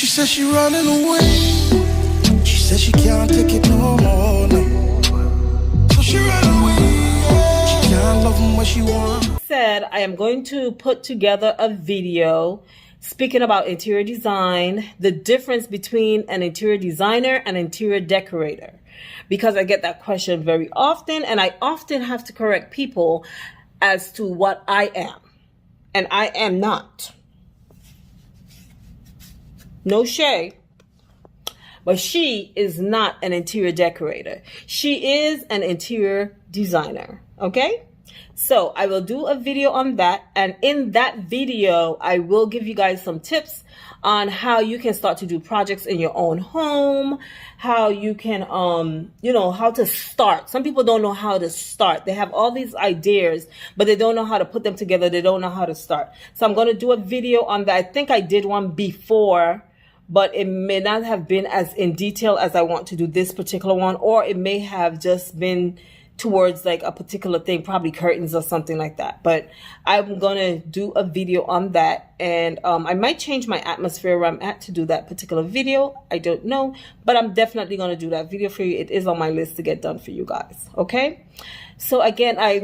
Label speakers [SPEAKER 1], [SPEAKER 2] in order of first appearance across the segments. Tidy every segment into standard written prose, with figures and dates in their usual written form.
[SPEAKER 1] She says she running away. She says she can't take it no more. So she ran away. She can't love him what she wants.
[SPEAKER 2] Said I am going to put together a video speaking about interior design, the difference between an interior designer and interior decorator, because I get that question very often, and I often have to correct people as to what I am, and I am not. No shade, but she is not an interior decorator. She is an interior designer, okay? So I will do a video on that, and in that video I will give you guys some tips on how you can start to do projects in your own home, how you can how to start. Some people don't know how to start. They have all these ideas, but they don't know how to put them together. They don't know how to start. So I'm going to do a video on that. I think I did one before, but it may not have been as in detail as I want to do this particular one, or it may have just been towards like a particular thing, probably curtains or something like that. But I'm gonna do a video on that, and I might change my atmosphere where I'm at to do that particular video. I don't know, but I'm definitely gonna do that video for you. It is on my list to get done for you guys. Okay, so again, I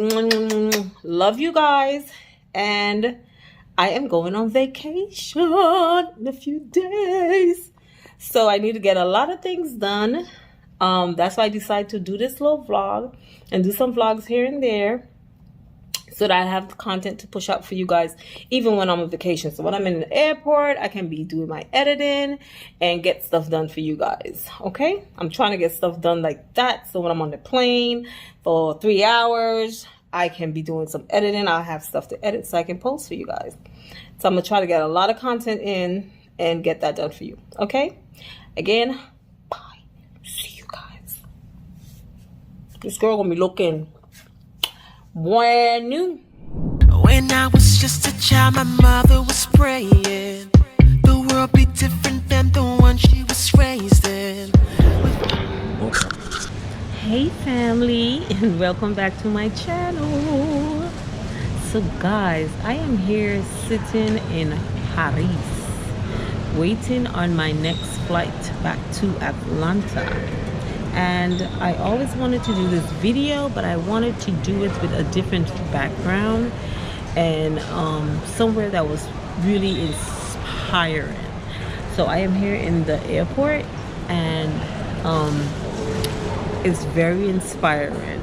[SPEAKER 2] love you guys, and I am going on vacation in a few days, so I need to get a lot of things done. That's why I decided to do this little vlog and do some vlogs here and there, so that I have the content to push out for you guys even when I'm on vacation. So when I'm in the airport, I can be doing my editing and get stuff done for you guys. Okay, I'm trying to get stuff done like that, so when I'm on the plane for 3 hours, I can be doing some editing. I'll have stuff to edit so I can post for you guys. So I'm gonna try to get a lot of content in and get that done for you. Okay, again, this girl gonna be looking brand new.
[SPEAKER 3] When I was just a child, my mother was praying the world be different than the one she was raised in.
[SPEAKER 2] Hey family, and welcome back to my channel. So guys, I am here sitting in Paris, waiting on my next flight back to Atlanta. And I always wanted to do this video, but I wanted to do it with a different background and somewhere that was really inspiring. So I am here in the airport, and it's very inspiring.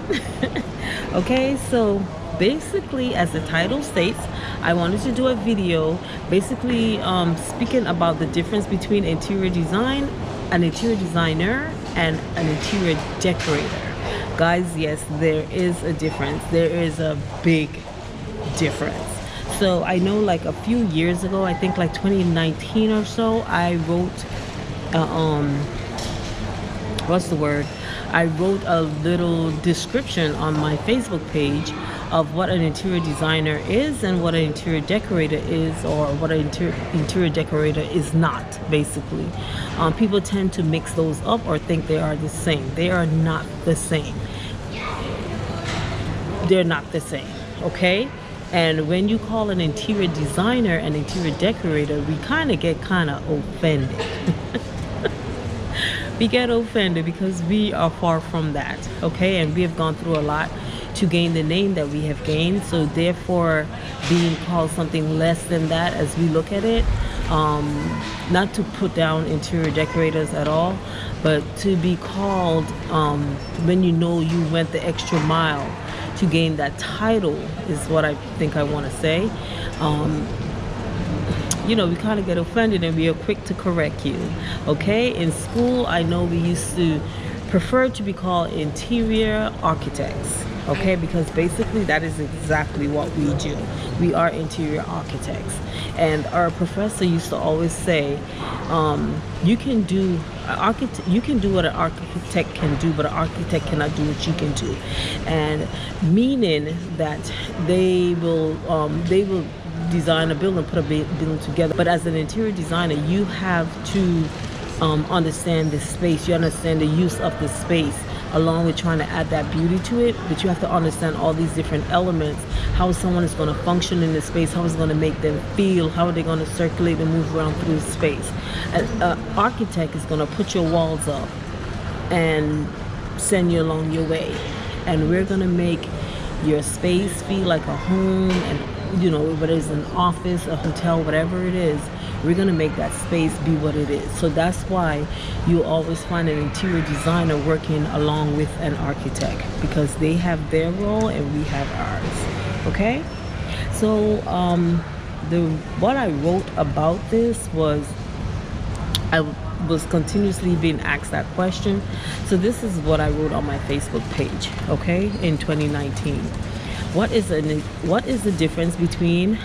[SPEAKER 2] Okay, so basically, as the title states, I wanted to do a video basically speaking about the difference between interior design, an interior designer, and an interior decorator. Guys, yes, there is a difference. There is a big difference. So I know, like a few years ago, I think like 2019 or so, I wrote I wrote a little description on my Facebook page of what an interior designer is and what an interior decorator is, or what an interior decorator is not, basically. People tend to mix those up or think they are the same. They are not the same. They're not the same, okay? And when you call an interior designer an interior decorator, we kind of get offended. We get offended because we are far from that, okay? And we have gone through a lot to gain the name that we have gained. So therefore, being called something less than that, as we look at it, not to put down interior decorators at all, but to be called, when you know you went the extra mile to gain that title, is what I think I want to say. You know, we kind of get offended, and we are quick to correct you. Okay, in school, I know we used to prefer to be called interior architects. Okay, because basically that is exactly what we do. We are interior architects, and our professor used to always say, you can do what an architect can do, but an architect cannot do what you can do. And meaning that they will design a building, put a building together, but as an interior designer, you have to understand the space. You understand the use of the space along with trying to add that beauty to it. But you have to understand all these different elements, how someone is going to function in the space, how it's going to make them feel, how are they going to circulate and move around through the space. An architect is going to put your walls up and send you along your way, and we're going to make your space feel like a home. And you know, whether it's an office, a hotel, whatever it is, we're going to make that space be what it is. So that's why you'll always find an interior designer working along with an architect, because they have their role and we have ours. Okay, so what I wrote about this was, I was continuously being asked that question. So this is what I wrote on my Facebook page, okay, in 2019. What is the difference between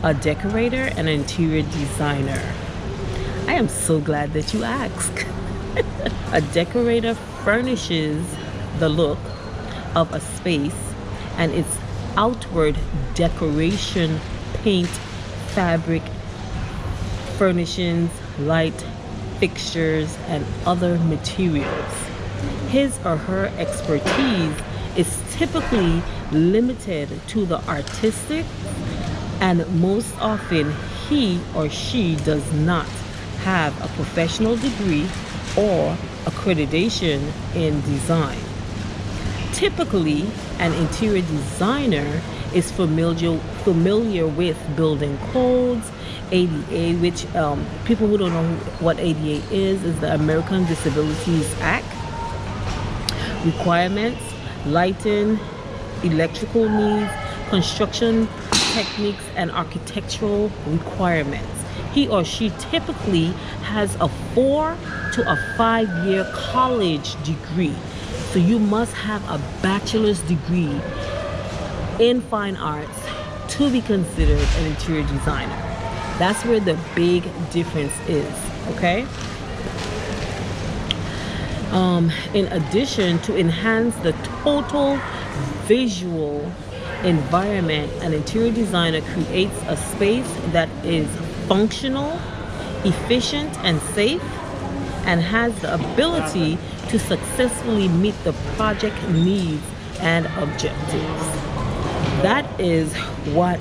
[SPEAKER 2] a decorator and an interior designer? I am so glad that you asked. A decorator furnishes the look of a space and its outward decoration, paint, fabric, furnishings, light, fixtures, and other materials. His or her expertise is typically limited to the artistic, and most often he or she does not have a professional degree or accreditation in design. Typically, an interior designer is familiar with building codes, ADA, which people who don't know what ADA is the American Disabilities Act, requirements, lighting, electrical needs, construction techniques, and architectural requirements. He or she typically has a 4 to a 5-year college degree. So you must have a bachelor's degree in fine arts to be considered an interior designer. That's where the big difference is, okay? In addition, to enhance the total visual environment, an interior designer creates a space that is functional, efficient, and safe, and has the ability to successfully meet the project needs and objectives. That is what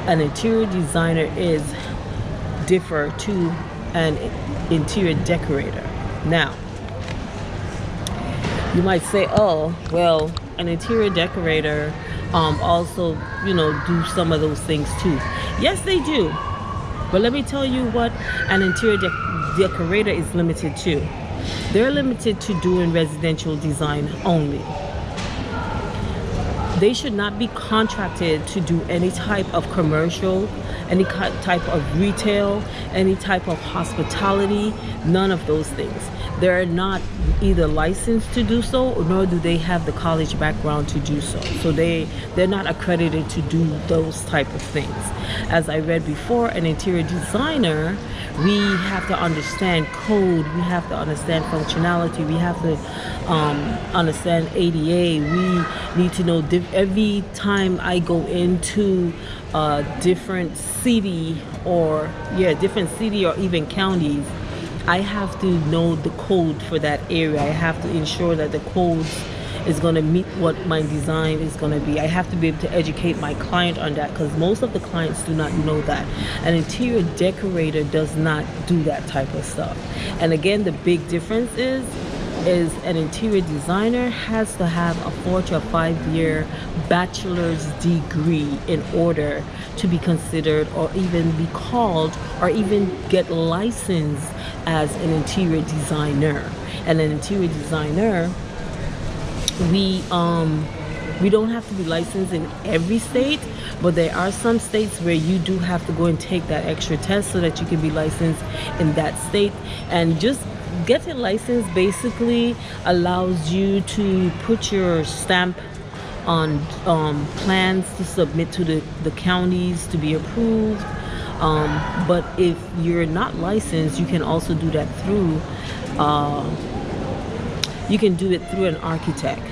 [SPEAKER 2] an interior designer is, differ to an interior decorator. Now, you might say, oh, well, an interior decorator also, do some of those things too. Yes, they do. But let me tell you what an interior decorator is limited to. They're limited to doing residential design only. They should not be contracted to do any type of commercial, any type of retail, any type of hospitality, none of those things. They're not either licensed to do so, nor do they have the college background to do so. So they're not accredited to do those type of things. As I read before, an interior designer, we have to understand code, we have to understand functionality, we have to understand ADA. We need to know every time I go into a different city or even counties, I have to know the code for that area. I have to ensure that the code is going to meet what my design is going to be. I have to be able to educate my client on that, because most of the clients do not know that. An interior decorator does not do that type of stuff. And again, the big difference is an interior designer has to have a 4 to a 5-year bachelor's degree in order to be considered or even be called or even get licensed as an interior designer. And an interior designer, we don't have to be licensed in every state, but there are some states where you do have to go and take that extra test so that you can be licensed in that state. And just getting licensed basically allows you to put your stamp on plans to submit to the counties to be approved. But if you're not licensed, you can also do that through an architect.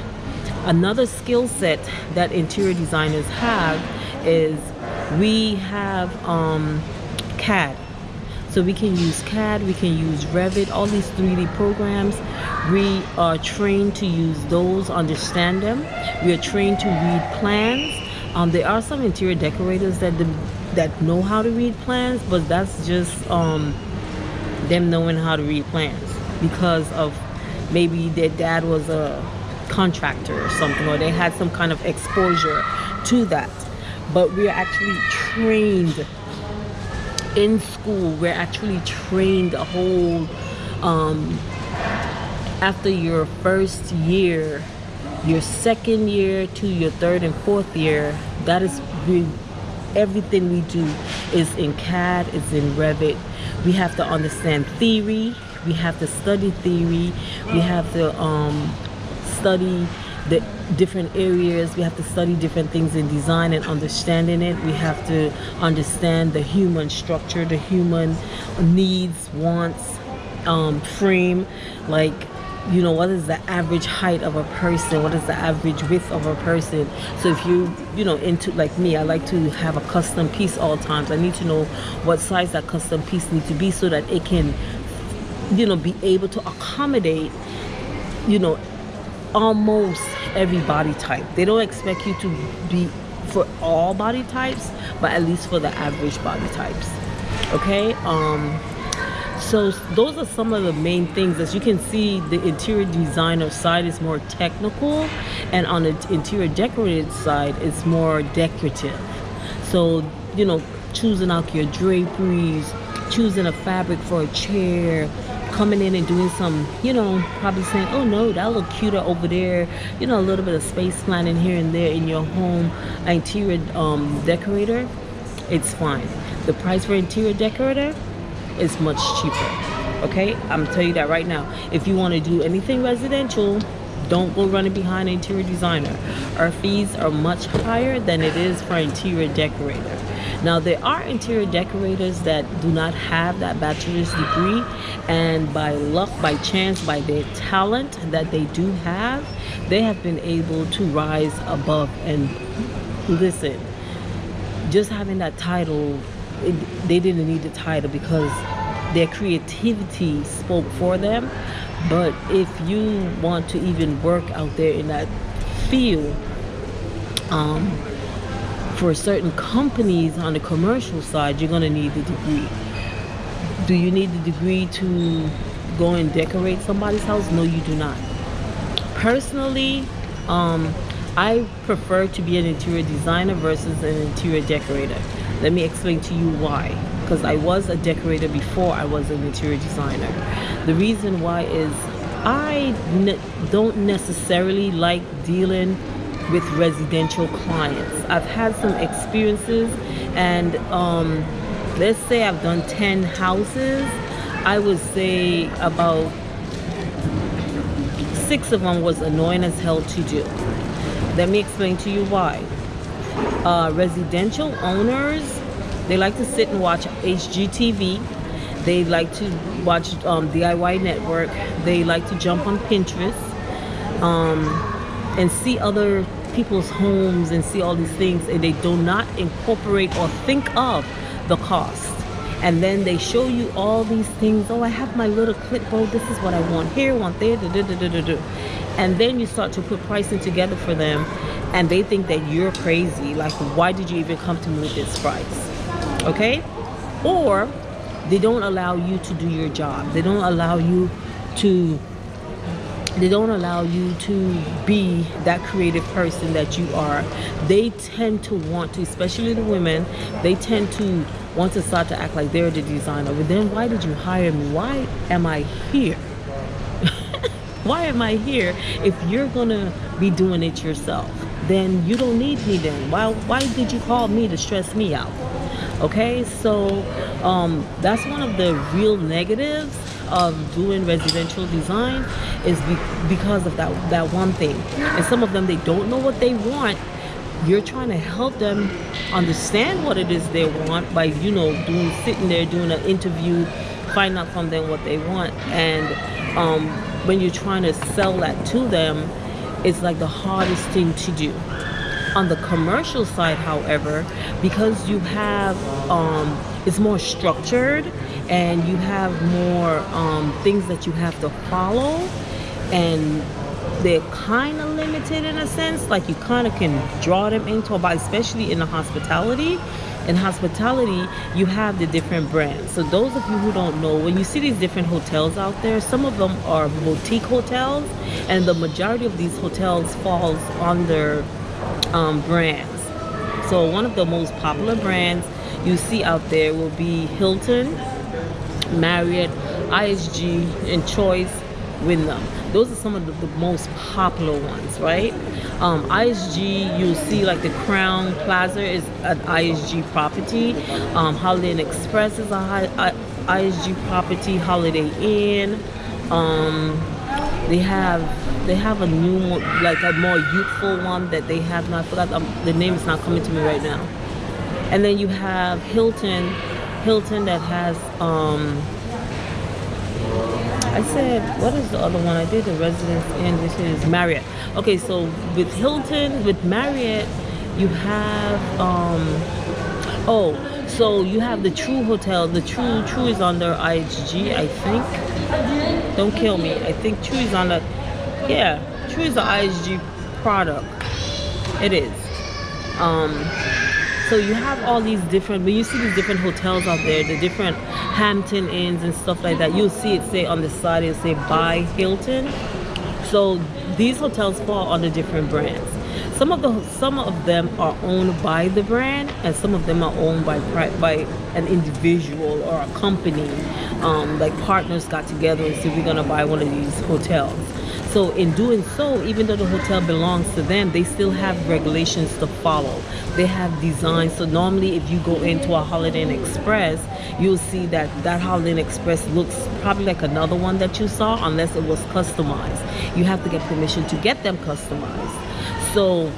[SPEAKER 2] Another skill set that interior designers have is we have CAD. So we can use CAD, we can use Revit, all these 3D programs. We are trained to use those, understand them. We are trained to read plans. There are some interior decorators that know how to read plans, but that's just them knowing how to read plans because of maybe their dad was a contractor or something, or they had some kind of exposure to that. But we're actually trained in school. We're actually trained a whole after your first year, your second year to your third and fourth year, that is everything we do is in CAD, is in Revit. We have to understand theory, we have to study theory, we have to study the different areas, we have to study different things in design and understanding it. We have to understand the human structure, the human needs, wants, frame, like, you know, what is the average height of a person, what is the average width of a person. So if you know, into, like me, I like to have a custom piece all times. I need to know what size that custom piece needs to be so that it can, you know, be able to accommodate, you know, almost every body type. They don't expect you to be for all body types, but at least for the average body types. Okay, so those are some of the main things. As you can see, the interior designer side is more technical, and on the interior decorated side, it's more decorative. So, you know, choosing out your draperies, choosing a fabric for a chair, coming in and doing some, you know, probably saying, oh no, that'll look cuter over there, you know, a little bit of space planning here and there in your home. Interior decorator, it's fine. The price for interior decorator is much cheaper. Okay, I'm telling you that right now. If you want to do anything residential, don't go running behind an interior designer. Our fees are much higher than it is for interior decorator. Now, there are interior decorators that do not have that bachelor's degree, and by luck, by chance, by their talent that they do have, they have been able to rise above. And listen, just having that title, they didn't need the title because their creativity spoke for them. But if you want to even work out there in that field, for certain companies on the commercial side, you're going to need the degree. Do you need the degree to go and decorate somebody's house? No, you do not. Personally, I prefer to be an interior designer versus an interior decorator. Let me explain to you why. Because I was a decorator before I was an interior designer. The reason why is I don't necessarily like dealing with residential clients. I've had some experiences, and let's say I've done 10 houses. I would say about 6 of them was annoying as hell to do. Let me explain to you why. Residential owners, they like to sit and watch HGTV. They like to watch DIY Network. They like to jump on Pinterest and see other people's homes and see all these things, and they do not incorporate or think of the cost. And then they show you all these things. Oh, I have my little clipboard. This is what I want here, want there, and then you start to put pricing together for them, and they think that you're crazy. Like, why did you even come to me with this price? Okay? Or they don't allow you to do your job. They don't allow you to be that creative person that you are. They tend to want to, especially the women, they tend to want to start to act like they're the designer. But then why did you hire me? Why am I here? Why am I here if you're gonna be doing it yourself? Then you don't need me then. Why did you call me to stress me out? Okay, so that's one of the real negatives of doing residential design, is because of that one thing. And some of them, they don't know what they want. You're trying to help them understand what it is they want by, you know, sitting there doing an interview, find out from them what they want. And when you're trying to sell that to them, it's like the hardest thing to do. On the commercial side, however, because you have it's more structured and you have more things that you have to follow, and they're kind of limited in a sense. Like you kind of can draw them into a box, especially in the hospitality. In hospitality, you have the different brands. So those of you who don't know, when you see these different hotels out there, some of them are boutique hotels, and the majority of these hotels falls under brands. So one of the most popular brands you see out there will be Hilton, Marriott, ISG, and Choice, Wyndham. Those are some of the most popular ones, right? ISG, you'll see like the Crown Plaza is an ISG property. Holiday Inn Express is a ISG property. Holiday Inn. They have a new, like a more youthful one that they have now. I forgot, the name is not coming to me right now. And then you have Hilton that has I said, what is the other one? I did the Residence Inn. This is Marriott. Okay, so with Hilton, with Marriott, you have so you have the True Hotel. The True is under IHG, I think. Don't kill me. I think True is on the, yeah, True is the IHG product. It is. So you have all these different, when you see these different hotels out there, the different Hampton Inns and stuff like that, you'll see it say on the side, it'll say by Hilton. So these hotels fall under different brands. Some of them are owned by the brand, and some of them are owned by an individual or a company. Like partners got together and said, we're gonna buy one of these hotels. So in doing so, even though the hotel belongs to them, they still have regulations to follow. They have designs. So normally if you go into a Holiday Inn Express, you'll see that Holiday Inn Express looks probably like another one that you saw, unless it was customized. You have to get permission to get them customized. So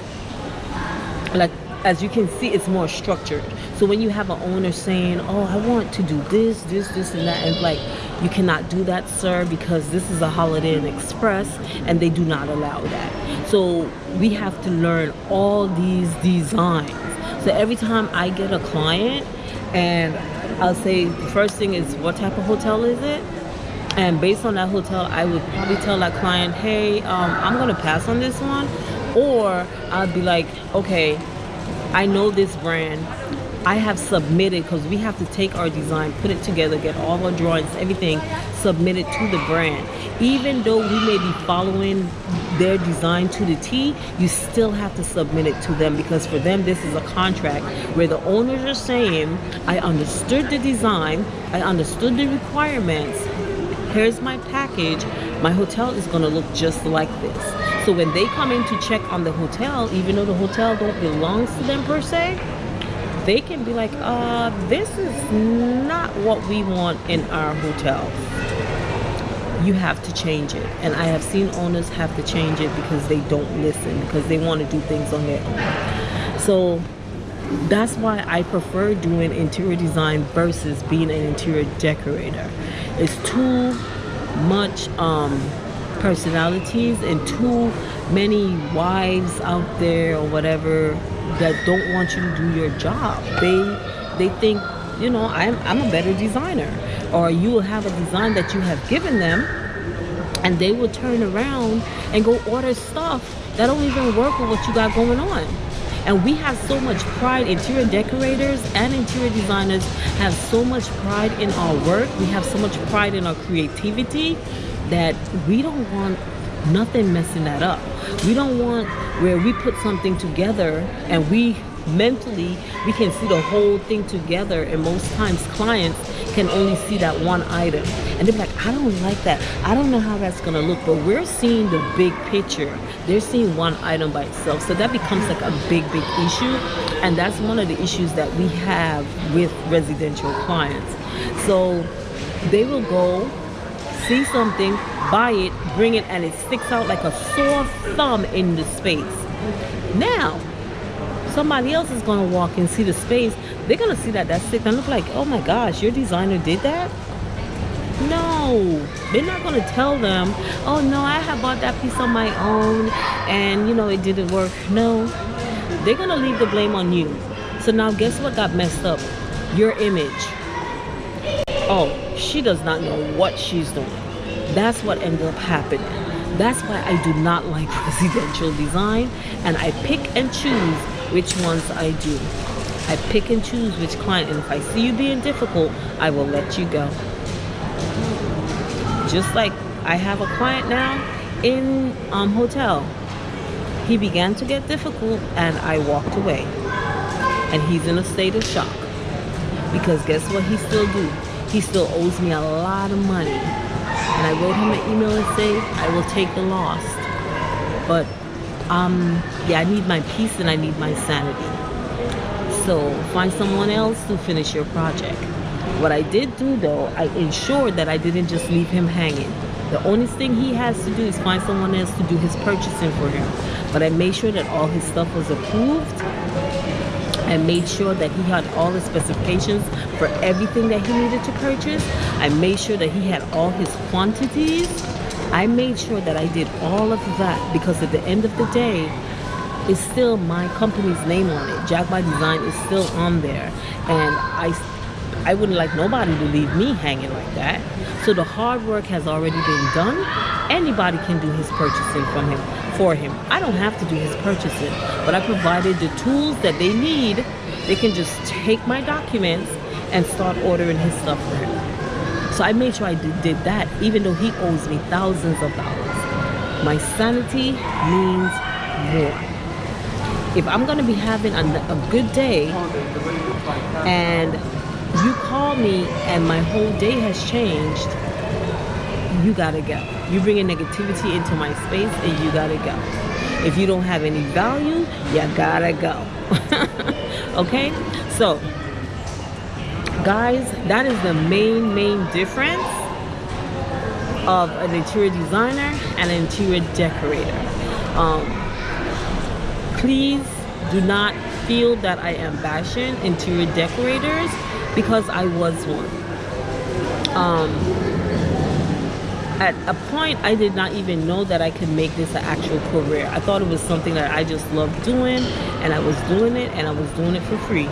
[SPEAKER 2] like, as you can see, it's more structured. So when you have an owner saying, oh, I want to do this, and that, and like, you cannot do that, sir, because this is a Holiday Inn Express and they do not allow that. So we have to learn all these designs. So every time I get a client, and I'll say, the first thing is, what type of hotel is it? And based on that hotel, I would probably tell that client, hey, I'm gonna pass on this one. Or I'll be like, okay, I know this brand. I have submitted, because we have to take our design, put it together, get all our drawings, everything submitted to the brand. Even though we may be following their design to the T, you still have to submit it to them, because for them this is a contract where the owners are saying, I understood the design, I understood the requirements, here's my package, my hotel is going to look just like this. So when they come in to check on the hotel, even though the hotel don't belong to them per se, they can be like, this is not what we want in our hotel. You have to change it. And I have seen owners have to change it because they don't listen, because they want to do things on their own. So that's why I prefer doing interior design versus being an interior decorator. It's too much personalities and too many wives out there or whatever that don't want you to do your job. They think, you know, I'm a better designer, or you will have a design that you have given them and they will turn around and go order stuff that don't even work with what you got going on. And we have so much pride, interior decorators and interior designers have so much pride in our work. We have so much pride in our creativity that we don't want nothing messing that up. We don't want where we put something together and we mentally, we can see the whole thing together, and most times clients can only see that one item. And they're like, I don't like that. I don't know how that's gonna look, but we're seeing the big picture. They're seeing one item by itself. So that becomes like a big issue. And that's one of the issues that we have with residential clients. So they will go, see something, buy it, bring it, and it sticks out like a sore thumb in the space. Now, somebody else is gonna walk and see the space. They're gonna see that stick and look like, oh my gosh, your designer did that? No, they're not gonna tell them, oh no, I have bought that piece on my own and you know it didn't work. No, they're gonna leave the blame on you. So now guess what got messed up? Your image. Oh, she does not know what she's doing. That's what ended up happening. That's why I do not like residential design, and I pick and choose which ones I do. I pick and choose which client, and if I see you being difficult, I will let you go. Just like I have a client now in hotel. He began to get difficult, and I walked away. And he's in a state of shock. Because guess what he still do? He still owes me a lot of money. And I wrote him an email and say, I will take the loss. But, yeah, I need my peace and I need my sanity. So, find someone else to finish your project. What I did do, though, I ensured that I didn't just leave him hanging. The only thing he has to do is find someone else to do his purchasing for him. But I made sure that all his stuff was approved. I made sure that he had all the specifications for everything that he needed to purchase. I made sure that he had all his quantities. I made sure that I did all of that, because at the end of the day, it's still my company's name on it. JAG by Design is still on there. And I wouldn't like nobody to leave me hanging like that. So the hard work has already been done. Anybody can do his purchasing for him. I don't have to do his purchasing, but I provided the tools that they need. They can just take my documents and start ordering his stuff for him. So I made sure I did that, even though he owes me thousands of dollars. My sanity means more. If I'm gonna be having a good day and you call me and my whole day has changed, you gotta go. You bringing negativity into my space and you gotta go. If you don't have any value, you gotta go. Okay? So, guys, that is the main difference of an interior designer and an interior decorator. Please do not feel that I am bashing interior decorators, because I was one. At a point, I did not even know that I could make this an actual career. I thought it was something that I just loved doing, and I was doing it, and I was doing it for free.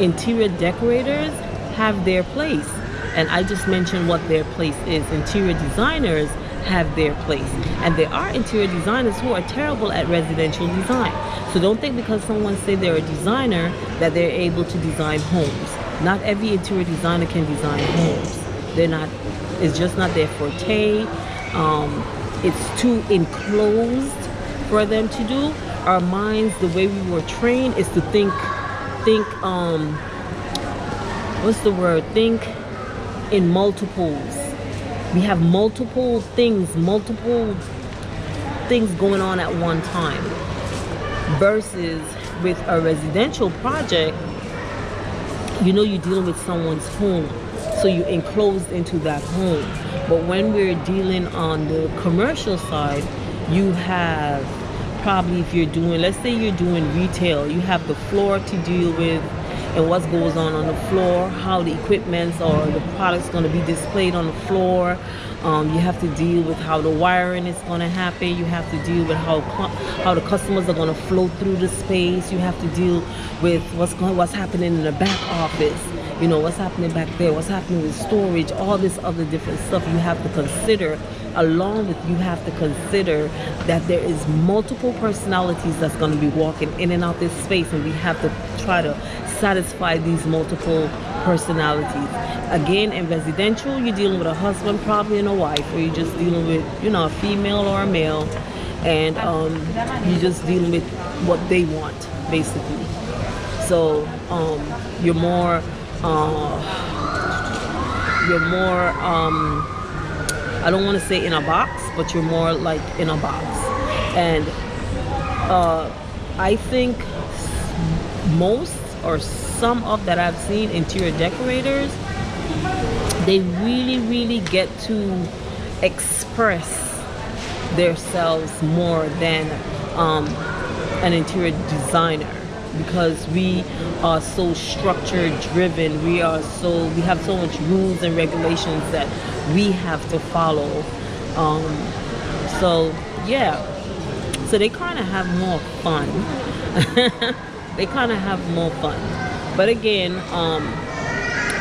[SPEAKER 2] Interior decorators have their place, and I just mentioned what their place is. Interior designers have their place, and there are interior designers who are terrible at residential design. So don't think because someone say they're a designer that they're able to design homes. Not every interior designer can design homes. They're not, it's just not their forte. It's too enclosed for them to do. Our minds, the way we were trained, is to think what's the word? Think in multiples. We have multiple things going on at one time. Versus with a residential project, you know you're dealing with someone's home, so you're enclosed into that home. But when we're dealing on the commercial side, you have probably, if you're doing, let's say you're doing retail, you have the floor to deal with and what goes on the floor, how the equipment or the product's going to be displayed on the floor. You have to deal with how the wiring is going to happen. You have to deal with how the customers are going to flow through the space. You have to deal with what's happening in the back office. You know, what's happening back there, what's happening with storage, all this other different stuff you have to consider. Along with, you have to consider that there is multiple personalities that's going to be walking in and out this space, and we have to try to satisfy these multiple personalities. Again, in residential, you're dealing with a husband probably and a wife, or you're just dealing with, you know, a female or a male, and you're just dealing with what they want, basically. So you're more I don't want to say in a box, but you're more like in a box. And I think most or some of that I've seen interior decorators, they really get to express themselves more than an interior designer, because we are so structure driven. We have so much rules and regulations that we have to follow. So yeah, so they kind of have more fun. They kind of have more fun. But again,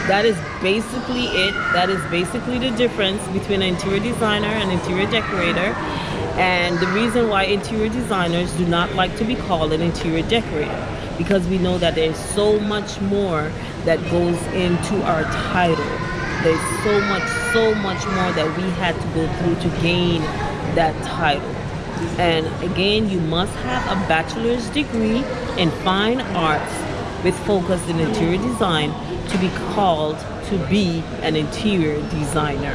[SPEAKER 2] that is basically it. That is basically the difference between an interior designer and interior decorator. And the reason why interior designers do not like to be called an interior decorator, because we know that there's so much more that goes into our title. There's so much more that we had to go through to gain that title. And again, you must have a bachelor's degree in fine arts with focus in interior design to be called to be an interior designer.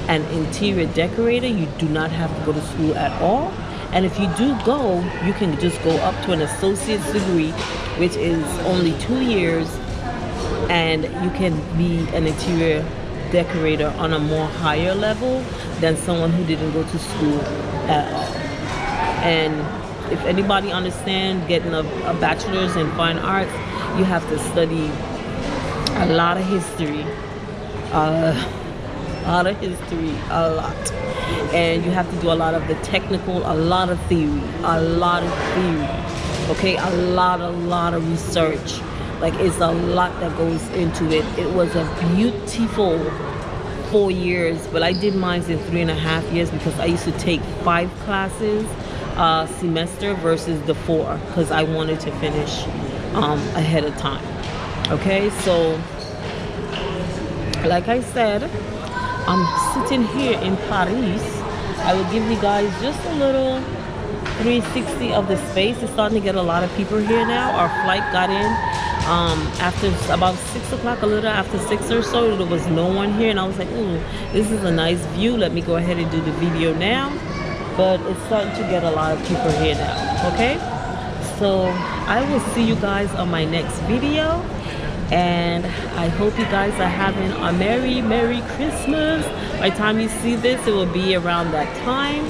[SPEAKER 2] An interior decorator, you do not have to go to school at all. And if you do go, you can just go up to an associate's degree, which is only 2 years, and you can be an interior decorator on a more higher level than someone who didn't go to school at all. And if anybody understands getting a bachelor's in fine arts, you have to study a lot of history, a lot. And you have to do a lot of the technical, a lot of theory, okay, a lot of research. Like, it's a lot that goes into it. It was a beautiful 4 years, but I did mine in 3.5 years because I used to take 5 classes a semester versus the 4, because I wanted to finish ahead of time. Okay, so like I said, I'm sitting here in Paris. I will give you guys just a little 360 of the space. It's starting to get a lot of people here now. Our flight got in after about 6 o'clock, a little after 6 or so. There was no one here, and I was like, ooh, this is a nice view. Let me go ahead and do the video now. But it's starting to get a lot of people here now. Okay, so I will see you guys on my next video, and I hope you guys are having a merry Christmas. By the time you see this, it will be around that time.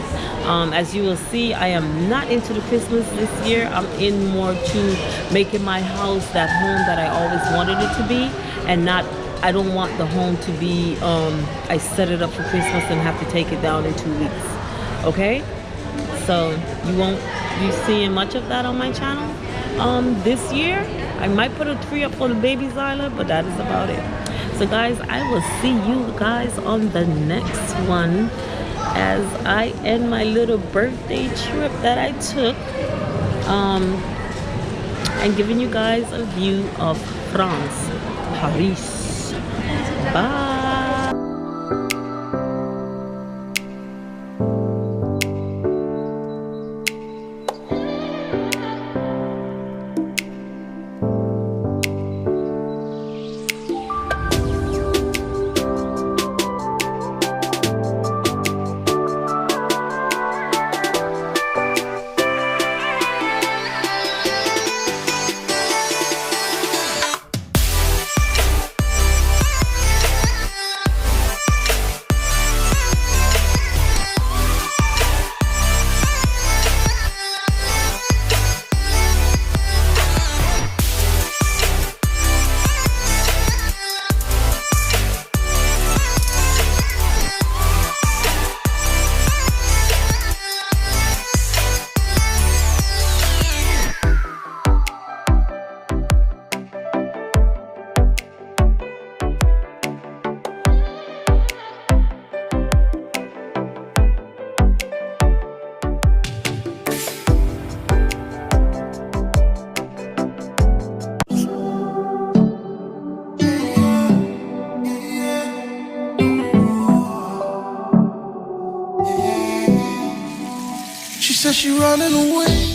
[SPEAKER 2] As you will see, I am not into the Christmas this year. I'm in more to making my house that home that I always wanted it to be, and not, I don't want the home to be I set it up for Christmas and have to take it down in 2 weeks. Okay, so you won't be seeing much of that on my channel this year. I might put a tree up for the baby's island, but that is about it. So guys, I will see you guys on the next one as I end my little birthday trip that I took, and giving you guys a view of France, Paris. Bye.
[SPEAKER 1] She said she running away.